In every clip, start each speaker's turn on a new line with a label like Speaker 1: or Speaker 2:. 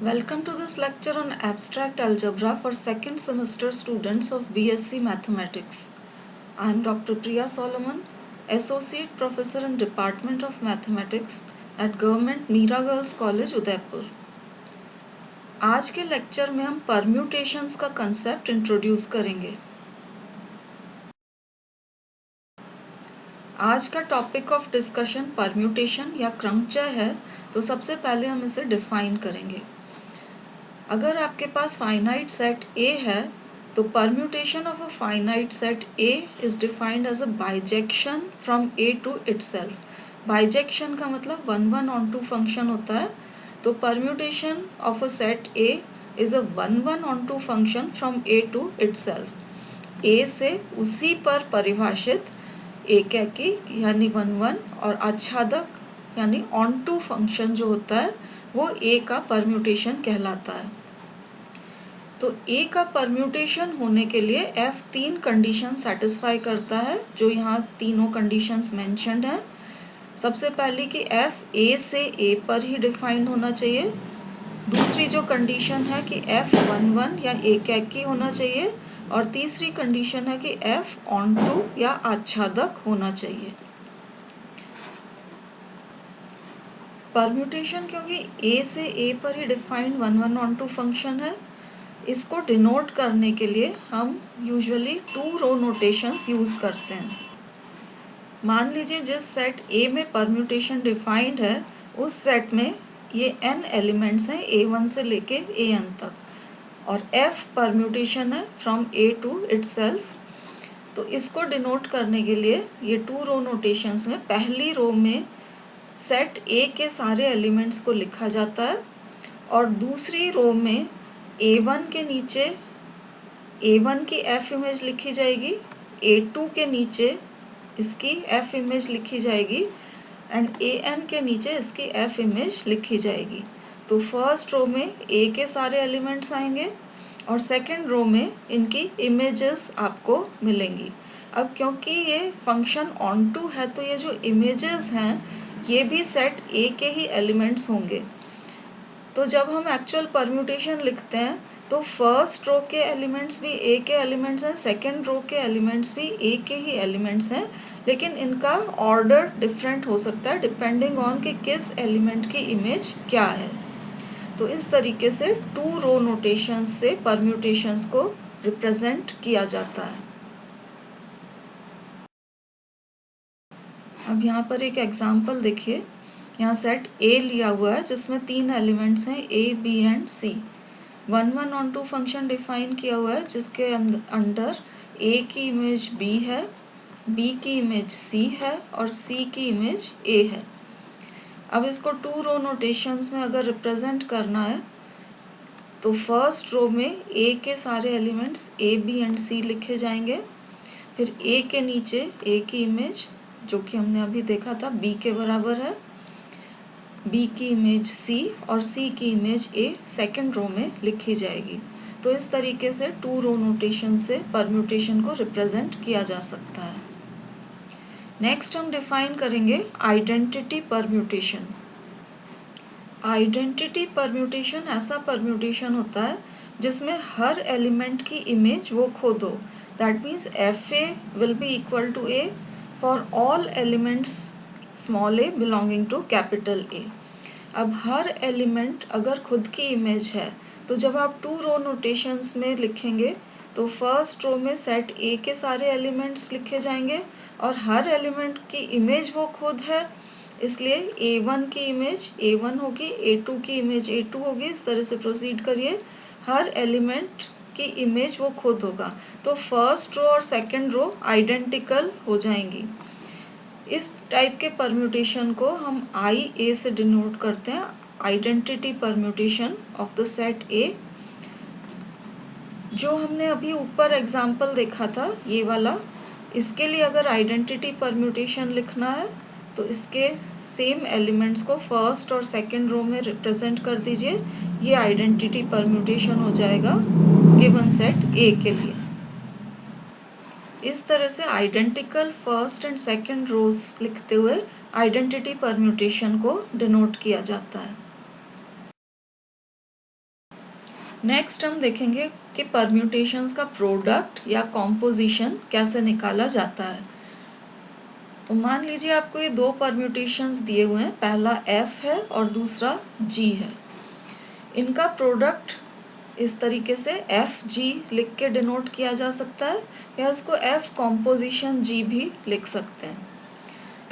Speaker 1: Welcome to this lecture on abstract algebra for second semester students of BSc Mathematics. I am Dr. Priya Solomon, Associate Professor in Department of Mathematics at Government Mira Girls College, Udaipur. आज के lecture में हम permutations का concept introduce करेंगे। आज का topic of discussion permutation या क्रमचय है, तो सबसे पहले हम इसे डिफाइन करेंगे। अगर आपके पास फाइनाइट सेट A है तो permutation of a finite set A is defined as a bijection from A to itself. Bijection का मतलब 1 1 onto फंक्शन होता है, तो permutation of a set A is a 1 1 onto function from A to itself. A से उसी पर परिभाषित एकैकी यानी 1 1 और आच्छादक यानी onto फंक्शन जो होता है वो A का परम्यूटेशन कहलाता है। तो A का परम्यूटेशन होने के लिए F 3 कंडीशन सेटिस्फाई करता है, जो यहाँ तीनों कंडीशंस मेंशन्ड हैं। सबसे पहले कि F A से A पर ही डिफाइंड होना चाहिए। दूसरी जो कंडीशन है कि F 1 1 या एकैकी होना चाहिए, और तीसरी कंडीशन है कि F onto या आच्छादक होना चाहिए। परम्यूटेशन क्योंकि A से A पर ही डिफाइंड 1 1 onto फंक्शन है, इसको डिनोट करने के लिए हम यूजुअली 2 रो नोटेशंस यूज़ करते हैं। मान लीजिए जिस सेट A में परम्यूटेशन डिफाइंड है उस सेट में ये n एलिमेंट्स हैं A1 से लेके An तक, और F परम्यूटेशन है फ्रॉम A टू इटसेल्फ। तो इसको डिनोट करने के लिए ये 2 रो नोटेशंस में पहली रो में सेट A के सारे एलिमेंट्स को लिखा जाता है, और दूसरी रो में A1 के नीचे A1 की F इमेज लिखी जाएगी, A2 के नीचे इसकी F इमेज लिखी जाएगी, एंड An के नीचे इसकी F इमेज लिखी जाएगी। तो फर्स्ट रो में A के सारे एलिमेंट्स आएंगे और सेकंड रो में इनकी इमेजेस आपको मिलेंगी। अब क्योंकि ये फंक्शन ऑनटू है तो ये जो इमेजेस हैं ये भी सेट A के ही एलिमेंट्स होंगे। तो जब हम एक्चुअल परम्यूटेशन लिखते हैं तो फर्स्ट रो के एलिमेंट्स भी A के एलिमेंट्स हैं, सेकंड रो के एलिमेंट्स भी A के ही एलिमेंट्स हैं, लेकिन इनका ऑर्डर डिफरेंट हो सकता है डिपेंडिंग ऑन कि किस एलिमेंट की इमेज क्या है। तो इस तरीके से 2 रो नोटेशंस से परम्यूटेशंस को रिप्रेजेंट किया जाता है। अब यहाँ पर एक एग्जांपल देखिए। यहाँ सेट A लिया हुआ है जिसमें 3 एलिमेंट्स हैं A, B and C। 1 1 onto function define किया हुआ है जिसके अंडर A की इमेज B है, B की इमेज C है और C की इमेज A है। अब इसको 2 रो नोटेशंस में अगर रिप्रेजेंट करना है तो फर्स्ट रो में A के सारे elements A, B and C लिखे जाएंगे। फिर A के नीचे A की इमेज जो कि हमने अभी देखा था B के बराबर है, B की इमेज C और C की इमेज A सेकंड रो में लिखी जाएगी। तो इस तरीके से 2 रो नोटेशन से परम्यूटेशन को रिप्रेजेंट किया जा सकता है। नेक्स्ट हम डिफाइन करेंगे आइडेंटिटी परम्यूटेशन। आइडेंटिटी परम्यूटेशन ऐसा परम्यूटेशन होता है जिसमें हर एलिमेंट की इमेज वो खुद हो। That means FA will be equal to A for all elements small a belonging to capital A। अब हर एलिमेंट अगर खुद की इमेज है तो जब आप 2 रो नोटेशंस में लिखेंगे तो फर्स्ट रो में सेट A के सारे एलिमेंट्स लिखे जाएंगे और हर एलिमेंट की इमेज वो खुद है, इसलिए A1 की इमेज A1 होगी, A2 की इमेज A2 होगी। इस तरह से प्रोसीड करिए, हर एलिमेंट की इमेज वो खुद होगा। तो फर्स्ट रो और सेकंड रो आइडेंटिकल हो जाएंगी। इस टाइप के परम्यूटेशन को हम IA से डिनोट करते हैं, identity permutation of the set A। जो हमने अभी ऊपर एग्जाम्पल देखा था ये वाला, इसके लिए अगर आइडेंटिटी परम्यूटेशन लिखना है तो इसके सेम एलिमेंट्स को फर्स्ट और सेकंड रो में रिप्रेजेंट कर दीजिए। ये आइडेंटिटी परम्यूटेशन हो जाएगा गिवन सेट A के लिए। इस तरह से आइडेंटिकल फर्स्ट एंड सेकंड रोज लिखते हुए आइडेंटिटी परम्यूटेशन को डिनोट किया जाता है। नेक्स्ट हम देखेंगे कि परम्यूटेशंस का प्रोडक्ट या कॉम्पोजिशन कैसे निकाला जाता है। तो मान लीजिए आपको ये दो परम्यूटेशंस दिए हुए हैं, पहला f है और दूसरा g है। इनका प्रोडक्ट इस तरीके से एफ जी लिख के डिनोट किया जा सकता है, या इसको एफ कॉम्पोजिशन जी भी लिख सकते हैं।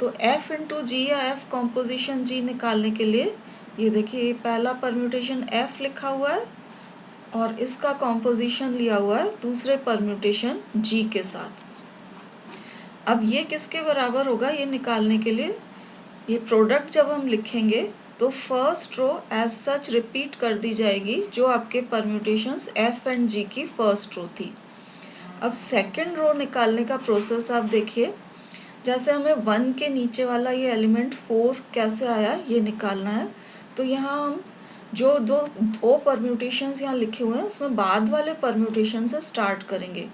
Speaker 1: तो एफ इंटू जी या एफ कॉम्पोजिशन जी निकालने के लिए ये देखिए पहला परम्यूटेशन एफ लिखा हुआ है और इसका कॉम्पोजिशन लिया हुआ है दूसरे परम्यूटेशन जी के साथ। अब ये किसके बराबर होगा ये निकालने के लिए ये प्रोडक्ट जब हम लिखेंगे तो first row as such repeat कर दी जाएगी जो आपके परम्यूटेशंस एफ एंड जी की फर्स्ट रो थी। अब सेकंड रो निकालने का प्रोसेस आप देखिए, जैसे हमें 1 के नीचे वाला ये एलिमेंट 4 कैसे आया ये निकालना है। तो यहाँ हम जो दो परम्यूटेशंस यहाँ लिखे हुए हैं उसमें बाद वाले परम्यूटेशन से स्टार्ट करेंगे।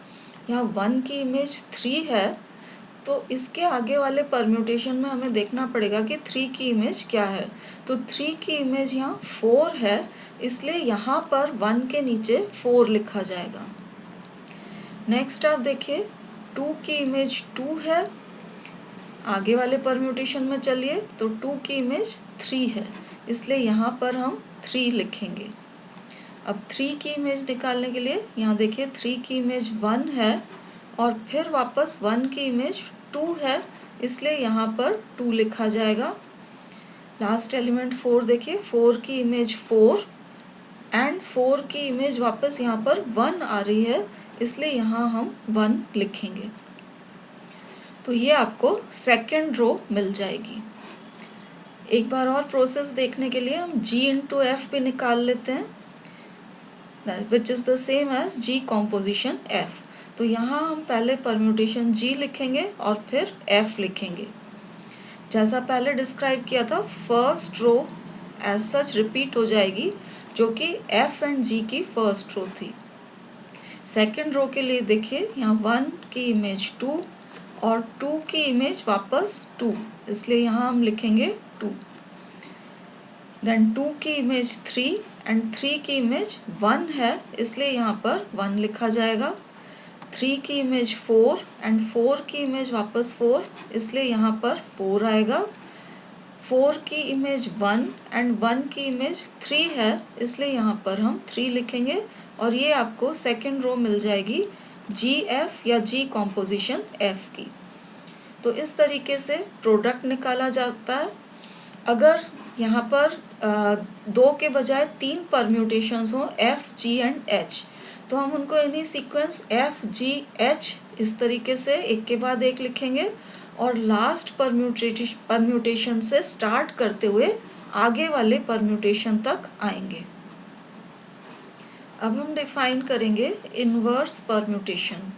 Speaker 1: यहाँ 1 की इमेज 3 है तो इसके आगे वाले परम्यूटेशन में हमें देखना पड़ेगा कि 3 की इमेज क्या है। तो 3 की इमेज यहाँ 4 है, इसलिए यहाँ पर 1 के नीचे 4 लिखा जाएगा। नेक्स्ट आप देखिए 2 की इमेज 2 है, आगे वाले परम्यूटेशन में चलिए तो 2 की इमेज 3 है, इसलिए यहाँ पर हम 3 लिखेंगे। अब 3 की इमेज निकालने के लिए यहाँ देखिए 3 की इमेज 1 है और फिर वापस 1 की इमेज 2 है, इसलिए यहाँ पर 2 लिखा जाएगा। लास्ट एलिमेंट 4 देखिए 4 की इमेज 4 एंड 4 की इमेज वापस यहाँ पर 1 आ रही है, इसलिए यहाँ हम 1 लिखेंगे। तो ये आपको सेकेंड रो मिल जाएगी। एक बार और प्रोसेस देखने के लिए हम g इंटू एफ भी निकाल लेते हैं, which is the same as g composition f। तो यहाँ हम पहले परम्यूटेशन g लिखेंगे और फिर f लिखेंगे। जैसा पहले डिस्क्राइब किया था first row as such repeat हो जाएगी जो कि f एंड g की फर्स्ट रो थी। सेकेंड रो के लिए देखिए यहाँ 1 की इमेज 2 और 2 की इमेज वापस 2, इसलिए यहाँ हम लिखेंगे 2। देन 2 की इमेज 3 एंड 3 की इमेज 1 है, इसलिए यहाँ पर 1 लिखा जाएगा। 3 की इमेज 4 एंड 4 की इमेज वापस 4, इसलिए यहाँ पर 4 आएगा। 4 की इमेज 1 एंड 1 की इमेज 3 है, इसलिए यहाँ पर हम 3 लिखेंगे और ये आपको सेकेंड रो मिल जाएगी जी एफ या जी कॉम्पोजिशन एफ की। तो इस तरीके से प्रोडक्ट निकाला जाता है। अगर यहाँ पर 2 के बजाय 3 परम्यूटेशंस हों एफ जी एंड एच, तो हम उनको इन्हीं सीक्वेंस एफ जी एच इस तरीके से एक के बाद एक लिखेंगे और लास्ट परम्यूटेशन से स्टार्ट करते हुए आगे वाले परम्यूटेशन तक आएंगे। अब हम डिफाइन करेंगे इन्वर्स परम्यूटेशन।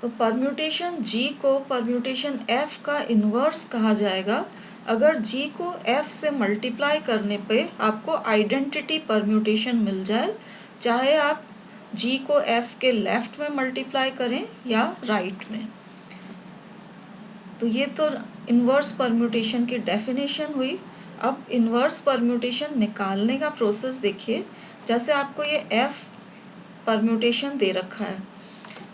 Speaker 1: तो परम्यूटेशन G को परम्यूटेशन F का इन्वर्स कहा जाएगा अगर G को F से मल्टीप्लाई करने पे आपको आइडेंटिटी परम्यूटेशन मिल जाए, चाहे आप G को F के लेफ्ट में मल्टीप्लाई करें या राइट में। तो ये तो इन्वर्स परम्यूटेशन की डेफिनेशन हुई। अब इन्वर्स परम्यूटेशन निकालने का प्रोसेस देखिए। जैसे आपको ये F परम्यूटेशन दे रखा है,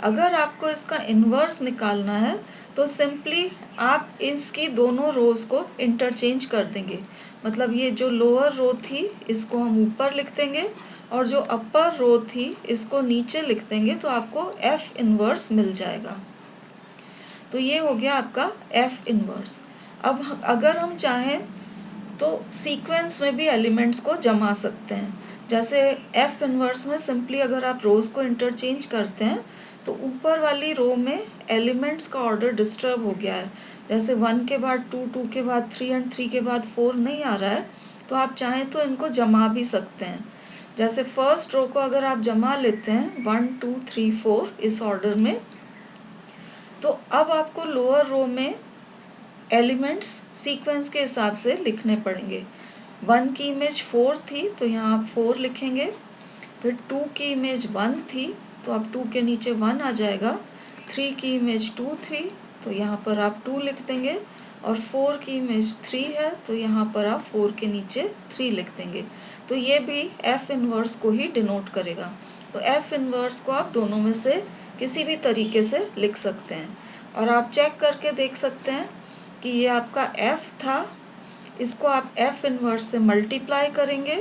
Speaker 1: अगर आपको इसका इन्वर्स निकालना है तो सिंपली आप इसकी दोनों रोज़ को इंटरचेंज कर देंगे। मतलब ये जो लोअर रो थी इसको हम ऊपर लिख देंगे और जो अपर रो थी इसको नीचे लिख देंगे, तो आपको F इन्वर्स मिल जाएगा। तो ये हो गया आपका F इन्वर्स। अब अगर हम चाहें तो सीक्वेंस में भी एलिमेंट्स को जमा सकते हैं। जैसे F इन्वर्स में सिंपली अगर आप रोज़ को इंटरचेंज करते हैं तो ऊपर वाली रो में एलिमेंट्स का ऑर्डर डिस्टर्ब हो गया है। जैसे 1 के बाद 2, 2 के बाद 3 एंड 3 के बाद 4 नहीं आ रहा है, तो आप चाहें तो इनको जमा भी सकते हैं। जैसे फर्स्ट रो को अगर आप जमा लेते हैं 1 2 3 4 इस ऑर्डर में, तो अब आपको लोअर रो में एलिमेंट्स सीक्वेंस के हिसाब से लिखने पड़ेंगे। 1 की इमेज 4 थी तो यहाँ आप 4 लिखेंगे, फिर 2 की इमेज 1 थी तो अब 2 के नीचे 1 आ जाएगा। 3 की इमेज 2 थी तो यहाँ पर आप 2 लिख देंगे और 4 की इमेज 3 है, तो यहाँ पर आप 4 के नीचे 3 लिख देंगे। तो ये भी एफ इनवर्स को ही डिनोट करेगा। तो एफ इनवर्स को आप दोनों में से किसी भी तरीके से लिख सकते हैं, और आप चेक करके देख सकते हैं कि ये आपका एफ था, इसको आप एफ इनवर्स से मल्टीप्लाई करेंगे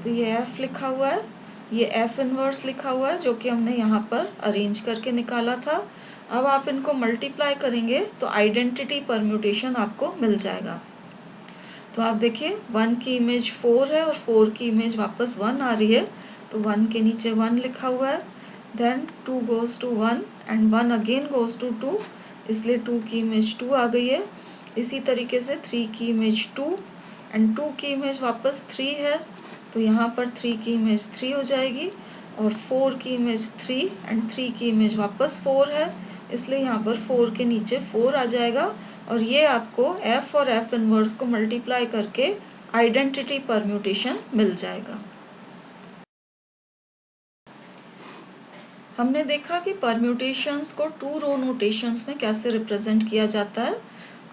Speaker 1: तो ये एफ लिखा हुआ है, ये एफ इनवर्स लिखा हुआ है जो कि हमने यहाँ पर अरेंज करके निकाला था। अब आप इनको मल्टीप्लाई करेंगे तो आइडेंटिटी परम्यूटेशन आपको मिल जाएगा। तो आप देखिए 1 की इमेज 4 है और 4 की इमेज वापस 1 आ रही है, तो 1 के नीचे 1 लिखा हुआ है, then 2 goes to 1 and 1 again goes to 2, इसलिए 2 की इमेज 2 आ गई है। इसी तरीके से 3 की इमेज 2 एंड 2 की इमेज वापस 3 है, तो यहाँ पर 3 की इमेज 3 हो जाएगी, और 4 की इमेज 3 एंड 3 की इमेज वापस 4 है, इसलिए यहाँ पर 4 के नीचे 4 आ जाएगा, और ये आपको एफ और एफ इनवर्स को मल्टीप्लाई करके आइडेंटिटी परम्यूटेशन मिल जाएगा। हमने देखा कि परम्यूटेशंस को 2 रो नोटेशंस में कैसे रिप्रेजेंट किया जाता है।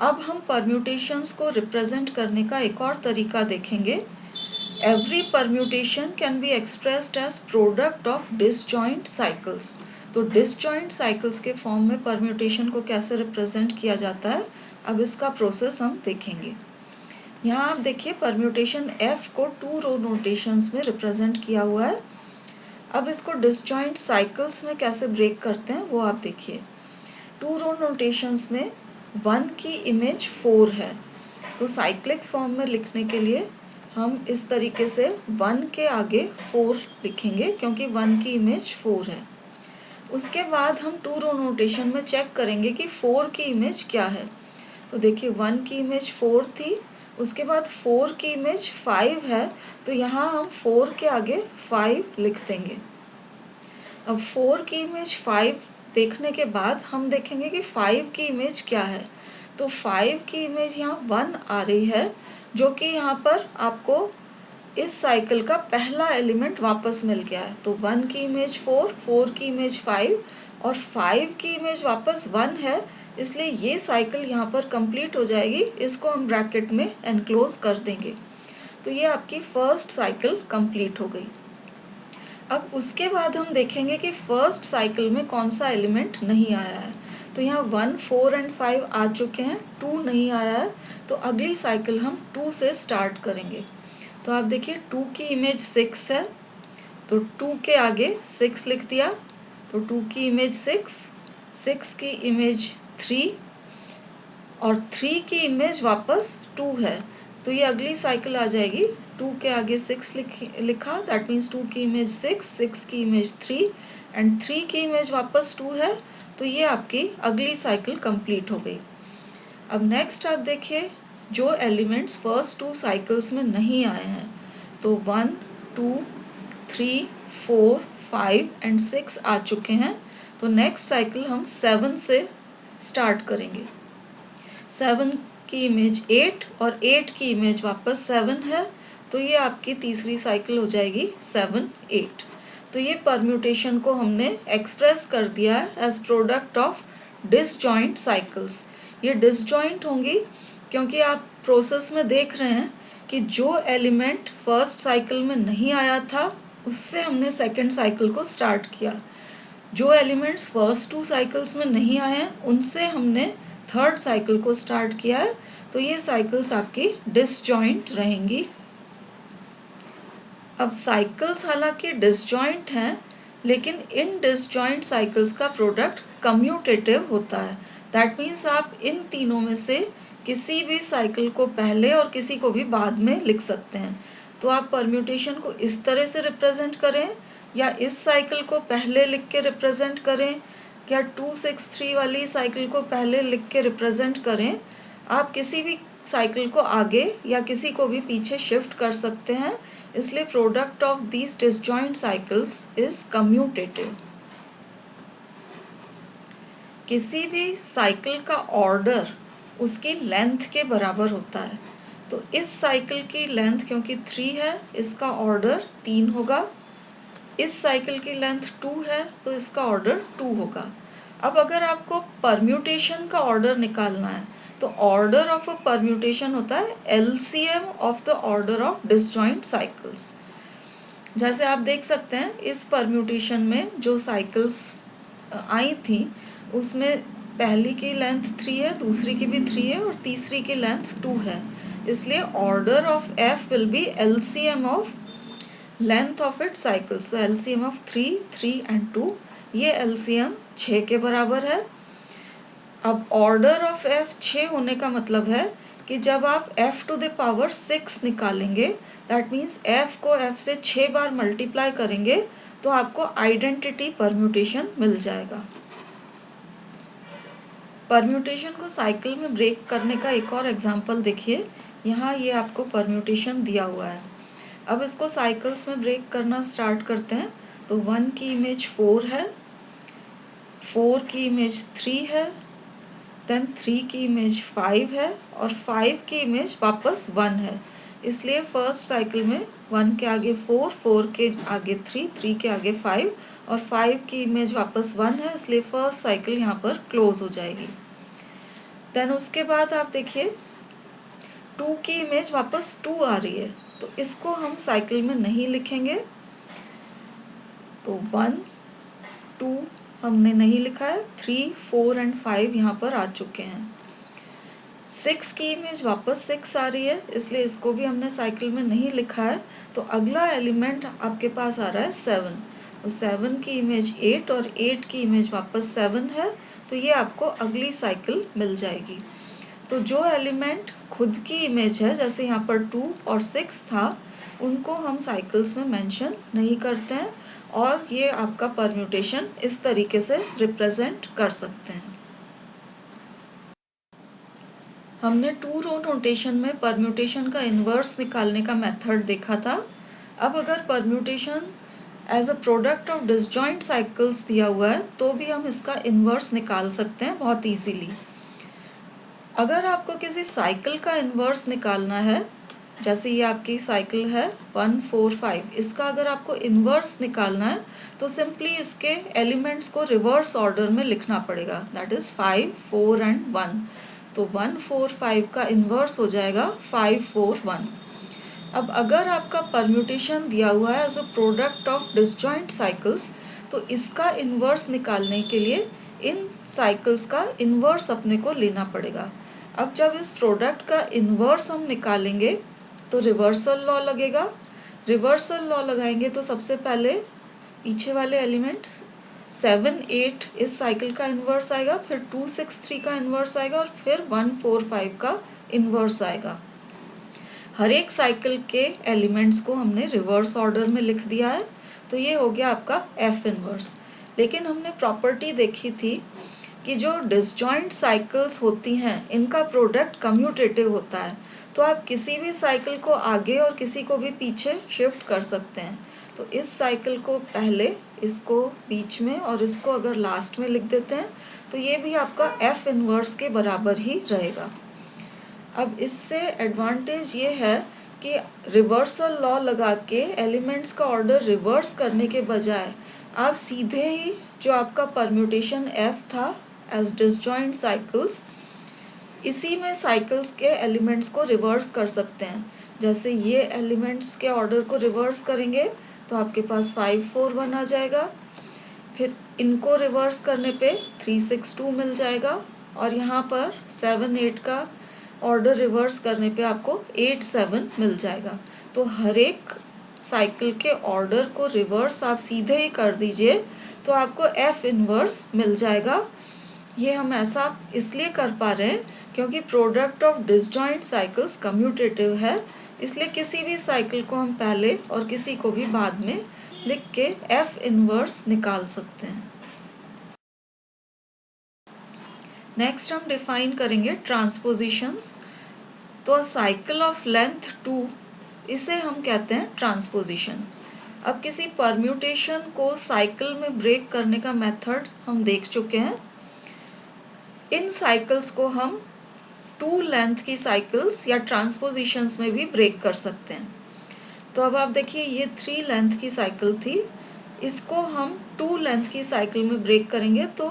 Speaker 1: अब हम परम्यूटेशंस को रिप्रेजेंट करने का एक और तरीका देखेंगे। Every permutation can be expressed as product of disjoint cycles. तो डिसजॉइंट साइकिल्स के फॉर्म में परम्यूटेशन को कैसे रिप्रेजेंट किया जाता है, अब इसका प्रोसेस हम देखेंगे। यहाँ आप देखिए परम्यूटेशन एफ को 2 रो नोटेशंस में रिप्रेजेंट किया हुआ है। अब इसको डिसजॉइंट साइकिल्स में कैसे ब्रेक करते हैं वो आप देखिए। 2 रो नोटेशंस में 1 की इमेज 4 है, तो साइक्लिक फॉर्म में लिखने के लिए हम इस तरीके से 1 के आगे 4 लिखेंगे क्योंकि 1 की इमेज 4 है। उसके बाद हम 2 रो नोटेशन में चेक करेंगे कि 4 की इमेज क्या है। तो देखिए 1 की इमेज 4 थी, उसके बाद 4 की इमेज 5 है, तो यहाँ हम 4 के आगे 5 लिख देंगे। अब 4 की इमेज 5 देखने के बाद हम देखेंगे कि 5 की इमेज क्या है। तो 5 की इमेज यहाँ 1 आ रही है, जो कि यहाँ पर आपको इस साइकिल का पहला एलिमेंट वापस मिल गया है। तो 1 की इमेज 4, 4 की इमेज 5 और 5 की इमेज वापस 1 है, इसलिए ये साइकिल यहाँ पर कंप्लीट हो जाएगी। इसको हम ब्रैकेट में एनक्लोज कर देंगे, तो ये आपकी फर्स्ट साइकिल कंप्लीट हो गई। अब उसके बाद हम देखेंगे कि फर्स्ट साइकिल में कौन सा एलिमेंट नहीं आया है। तो यहाँ 1, 4 एंड 5 आ चुके हैं, 2 नहीं आया है, तो अगली साइकिल हम 2 से स्टार्ट करेंगे। तो आप देखिए 2 की इमेज 6 है, तो 2 के आगे 6 लिख दिया, तो 2 की इमेज 6, 6 की इमेज 3 और 3 की इमेज वापस 2 है, तो ये अगली साइकिल आ जाएगी। 2 के आगे 6 लिखा, दैट मीन्स 2 की इमेज 6, 6 की इमेज 3 एंड 3 की इमेज वापस 2 है, तो ये आपकी अगली साइकिल कंप्लीट हो गई। अब नेक्स्ट आप देखिए जो एलिमेंट्स फर्स्ट 2 साइकिल्स में नहीं आए हैं, तो 1, 2, 3, 4, 5 एंड 6 आ चुके हैं, तो नेक्स्ट साइकिल हम 7 से स्टार्ट करेंगे। 7 की इमेज 8 और 8 की इमेज वापस 7 है, तो ये आपकी तीसरी साइकिल हो जाएगी 7, 8। तो ये परम्यूटेशन को हमने एक्सप्रेस कर दिया है as product of disjoint cycles. ये डिसजॉइंट होंगी क्योंकि आप प्रोसेस में देख रहे हैं कि जो एलिमेंट फर्स्ट साइकिल में नहीं आया था उससे हमने सेकेंड साइकिल को स्टार्ट किया। जो एलिमेंट्स फर्स्ट 2 साइकिल्स में नहीं आए हैं उनसे हमने थर्ड साइकिल को स्टार्ट किया है, तो ये साइकिल्स आपकी डिसजॉइंट रहेंगी। अब साइकिल्स हालांकि डिसजॉइंट हैं, लेकिन इन डिसजॉइंट साइकिल्स का प्रोडक्ट कम्यूटेटिव होता है। दैट मीन्स आप इन तीनों में से किसी भी साइकिल को पहले और किसी को भी बाद में लिख सकते हैं। तो आप परम्यूटेशन को इस तरह से रिप्रेजेंट करें, या इस साइकिल को पहले लिख के रिप्रेजेंट करें, या 2, 6, 3 वाली साइकिल को पहले लिख के रिप्रेजेंट करें। आप किसी भी साइकिल को आगे या किसी को भी पीछे शिफ्ट कर सकते हैं, इसलिए product of these disjoint cycles is commutative. किसी भी साइकिल का ऑर्डर उसकी लेंथ के बराबर होता है। तो इस साइकिल की लेंथ क्योंकि 3 है, इसका ऑर्डर 3 होगा। इस साइकिल की लेंथ 2 है, तो इसका ऑर्डर 2 होगा। अब अगर आपको परम्यूटेशन का ऑर्डर निकालना है तो ऑर्डर ऑफ अ परम्यूटेशन होता है LCM of the order of disjoint cycles. जैसे आप देख सकते हैं इस परम्यूटेशन में जो साइकिल्स आई थी उसमें पहली की लेंथ 3 है, दूसरी की भी 3 है और तीसरी की लेंथ 2 है, इसलिए order of F will be LCM of length of it cycles. तो एलसीएम ऑफ 3, 3 एंड 2, ये एलसीएम 6 के बराबर है। अब ऑर्डर ऑफ एफ 6 होने का मतलब है कि जब आप f टू द पावर 6 निकालेंगे, दैट मीन्स f को f से 6 बार मल्टीप्लाई करेंगे तो आपको आइडेंटिटी परम्यूटेशन मिल जाएगा। परम्यूटेशन को साइकिल में ब्रेक करने का एक और एग्जांपल देखिए। यहाँ ये आपको परम्यूटेशन दिया हुआ है। अब इसको साइकिल्स में ब्रेक करना स्टार्ट करते हैं। तो 1 की इमेज 4 है, 4 की इमेज 3 है, देन 3 की इमेज 5 है और 5 की इमेज वापस 1 है। इसलिए फर्स्ट साइकिल में 1 के आगे 4, 4 के आगे 3, 3 के आगे 5 और 5 की इमेज वापस 1 है, इसलिए फर्स्ट साइकिल यहाँ पर क्लोज हो जाएगी। देन उसके बाद आप देखिए 2 की इमेज वापस 2 आ रही है, तो इसको हम साइकिल में नहीं लिखेंगे। तो 1, 2 हमने नहीं लिखा है, 3, 4 एंड 5 यहाँ पर आ चुके हैं। 6 की इमेज वापस 6 आ रही है, इसलिए इसको भी हमने साइकिल में नहीं लिखा है। तो अगला एलिमेंट आपके पास आ रहा है 7। तो 7 की इमेज 8 और 8 की इमेज वापस 7 है, तो ये आपको अगली साइकिल मिल जाएगी। तो जो एलिमेंट खुद की इमेज है, जैसे यहाँ पर 2 और 6 था, उनको हम साइकिल्स में मेंशन नहीं करते हैं और ये आपका परम्यूटेशन इस तरीके से रिप्रेजेंट कर सकते हैं। हमने 2 रो नोटेशन में परम्यूटेशन का इन्वर्स निकालने का मेथड देखा था। अब अगर permutation as a product of disjoint cycles दिया हुआ है तो भी हम इसका इन्वर्स निकाल सकते हैं बहुत इजीली। अगर आपको किसी साइकिल का इन्वर्स निकालना है, जैसे ये आपकी साइकिल है 1, 4, 5, इसका अगर आपको इन्वर्स निकालना है तो सिंपली इसके एलिमेंट्स को रिवर्स ऑर्डर में लिखना पड़ेगा, दैट इज़ 5, 4 एंड 1। तो 1, 4, 5 का इन्वर्स हो जाएगा 5, 4, 1। अब अगर आपका परम्यूटेशन दिया हुआ है as a product of disjoint cycles, तो इसका इन्वर्स निकालने के लिए इन साइकिल्स का इन्वर्स अपने को लेना पड़ेगा। अब जब इस प्रोडक्ट का इन्वर्स हम निकालेंगे तो रिवर्सल लॉ लगेगा। रिवर्सल लॉ लगाएंगे तो सबसे पहले पीछे वाले एलिमेंट 7, 8 इस साइकिल का इन्वर्स आएगा, फिर 2, 6, 3 का इन्वर्स आएगा और फिर 1, 4, 5 का इन्वर्स आएगा। हर एक साइकिल के एलिमेंट्स को हमने रिवर्स ऑर्डर में लिख दिया है, तो ये हो गया आपका एफ इन्वर्स। लेकिन हमने प्रॉपर्टी देखी थी कि जो डिसजॉइंट साइकिल्स होती हैं इनका प्रोडक्ट कम्यूटेटिव होता है, तो आप किसी भी साइकिल को आगे और किसी को भी पीछे शिफ्ट कर सकते हैं। तो इस साइकिल को पहले, इसको बीच में और इसको अगर लास्ट में लिख देते हैं तो ये भी आपका एफ इन्वर्स के बराबर ही रहेगा। अब इससे एडवांटेज ये है कि रिवर्सल लॉ लगा के एलिमेंट्स का ऑर्डर रिवर्स करने के बजाय आप सीधे ही जो आपका परम्यूटेशन एफ था एज डिसजॉइंट साइकिल्स, इसी में साइकिल्स के एलिमेंट्स को रिवर्स कर सकते हैं। जैसे ये एलिमेंट्स के ऑर्डर को रिवर्स करेंगे तो आपके पास 5, 4, 1 आ जाएगा, फिर इनको रिवर्स करने पे 3, 6, 2 मिल जाएगा और यहाँ पर 7, 8 का ऑर्डर रिवर्स करने पे आपको 8, 7 मिल जाएगा। तो हर एक साइकिल के ऑर्डर को रिवर्स आप सीधे ही कर दीजिए तो आपको एफ इन्वर्स मिल जाएगा। ये हम ऐसा इसलिए कर पा रहे हैं क्योंकि product of disjoint cycles commutative है, इसलिए किसी भी साइकिल को हम पहले और किसी को भी बाद में लिख के एफ इन्वर्स निकाल सकते हैं। नेक्स्ट हम डिफाइन करेंगे ट्रांसपोजिशंस। तो साइकिल ऑफ लेंथ 2, इसे हम कहते हैं ट्रांसपोजिशन। अब किसी परम्यूटेशन को साइकिल में ब्रेक करने का मेथड हम देख चुके हैं। इन साइकिल्स को हम 2 लेंथ की साइकिल्स या ट्रांसपोजिशंस में भी ब्रेक कर सकते हैं। तो अब आप देखिए ये 3 लेंथ की साइकिल थी, इसको हम 2 लेंथ की साइकिल में ब्रेक करेंगे तो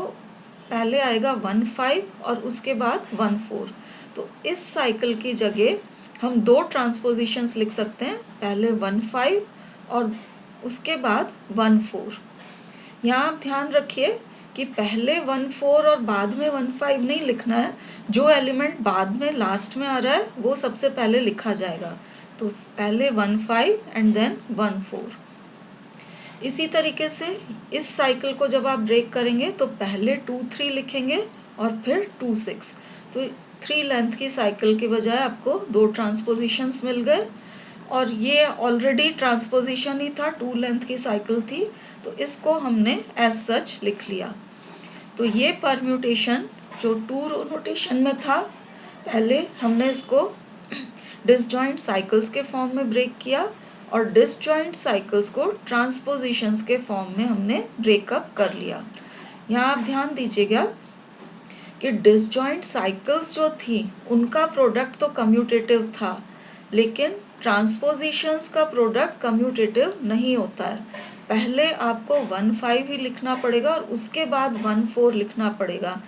Speaker 1: पहले आएगा 1, 5 और उसके बाद 1, 4। तो इस साइकिल की जगह हम 2 ट्रांसपोजिशंस लिख सकते हैं, पहले 1-5 और उसके बाद 1-4। यहाँ आप ध्यान रखिए कि पहले 1-4 और बाद में 1-5 नहीं लिखना है, जो एलिमेंट बाद में लास्ट में आ रहा है वो सबसे पहले लिखा जाएगा। तो पहले 1-5 एंड देन 1-4। इसी तरीके से इस साइकिल को जब आप ब्रेक करेंगे तो पहले 2-3 लिखेंगे और फिर 2-6। तो 3 लेंथ की साइकिल के बजाय आपको 2 ट्रांसपोजिशंस मिल गए, और ये ऑलरेडी ट्रांसपोजिशन ही था, 2 लेंथ की साइकिल थी, तो इसको हमने एज सच लिख लिया। तो ये परम्यूटेशन जो 2 रो नोटेशन में था, पहले हमने इसको डिसजॉइंट साइकिल्स के फॉर्म में ब्रेक किया और डिसजॉइंट साइकिल्स को ट्रांसपोजिशंस के फॉर्म में हमने ब्रेकअप कर लिया। यहाँ आप ध्यान दीजिएगा कि डिसजॉइंट साइकिल्स जो थी उनका प्रोडक्ट तो कम्यूटेटिव था, लेकिन ट्रांसपोजिशंस का प्रोडक्ट कम्यूटेटिव नहीं होता है। पहले आपको 1-5 ही लिखना पड़ेगा और उसके बाद 1-4 लिखना पड़ेगा।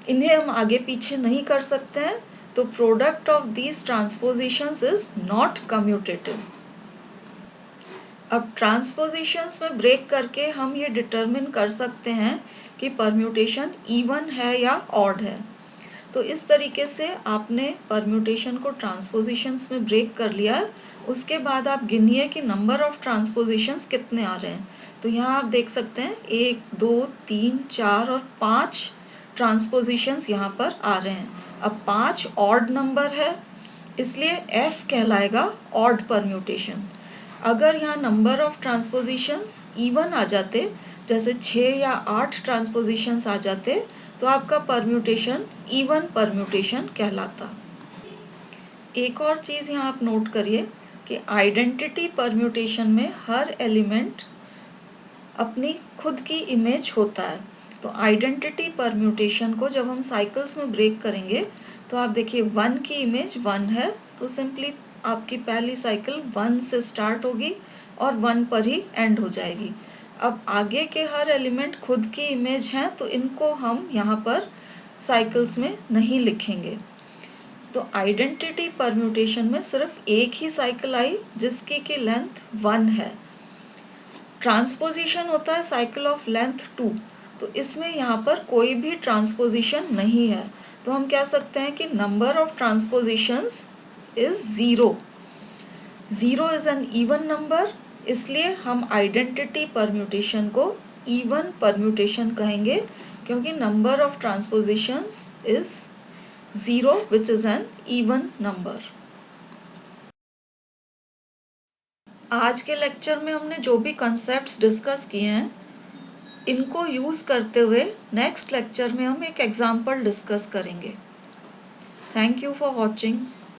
Speaker 1: इन्हें हम आगे पीछे नहीं कर सकते हैं, तो product of these transpositions is not commutative. अब ट्रांसपोजिशंस में ब्रेक करके हम ये डिटरमिन कर सकते हैं कि परम्यूटेशन इवन है या ऑड है। तो इस तरीके से आपने परम्यूटेशन को ट्रांसपोजिशंस में ब्रेक कर लिया। उसके बाद आप गिनिए कि नंबर ऑफ ट्रांसपोजिशंस कितने आ रहे हैं। तो यहाँ आप देख सकते हैं 1, 2, 3, 4 और 5 ट्रांसपोजिशंस यहाँ पर आ रहे हैं। अब 5 ऑड नंबर है, इसलिए F कहलाएगा ऑड परम्यूटेशन। अगर यहाँ नंबर ऑफ ट्रांसपोजिशंस इवन आ जाते, जैसे 6 या 8 ट्रांसपोजिशंस आ जाते, तो आपका परम्यूटेशन इवन परम्यूटेशन कहलाता। एक और चीज़ यहाँ आप नोट करिए कि आइडेंटिटी परम्यूटेशन में हर एलिमेंट अपनी खुद की इमेज होता है। तो आइडेंटिटी परम्यूटेशन को जब हम साइकिल्स में ब्रेक करेंगे तो आप देखिए 1 की इमेज 1 है, तो सिंपली आपकी पहली साइकिल 1 से स्टार्ट होगी और 1 पर ही एंड हो जाएगी। अब आगे के हर एलिमेंट खुद की इमेज हैं, तो इनको हम यहाँ पर साइकिल्स में नहीं लिखेंगे। तो आइडेंटिटी परम्यूटेशन में सिर्फ एक ही साइकिल आई जिसकी की लेंथ 1 है। ट्रांसपोजिशन होता है साइकिल ऑफ लेंथ 2, तो इसमें यहाँ पर कोई भी ट्रांसपोजिशन नहीं है, तो हम कह सकते हैं कि number of transpositions is 0। 0 is an even number, इसलिए हम आइडेंटिटी परम्यूटेशन को इवन परम्यूटेशन कहेंगे, क्योंकि number of transpositions is 0 which is an even number. आज के लेक्चर में हमने जो भी कॉन्सेप्ट्स डिस्कस किए हैं, इनको यूज़ करते हुए नेक्स्ट लेक्चर में हम एक एग्जाम्पल डिस्कस करेंगे। Thank you for watching.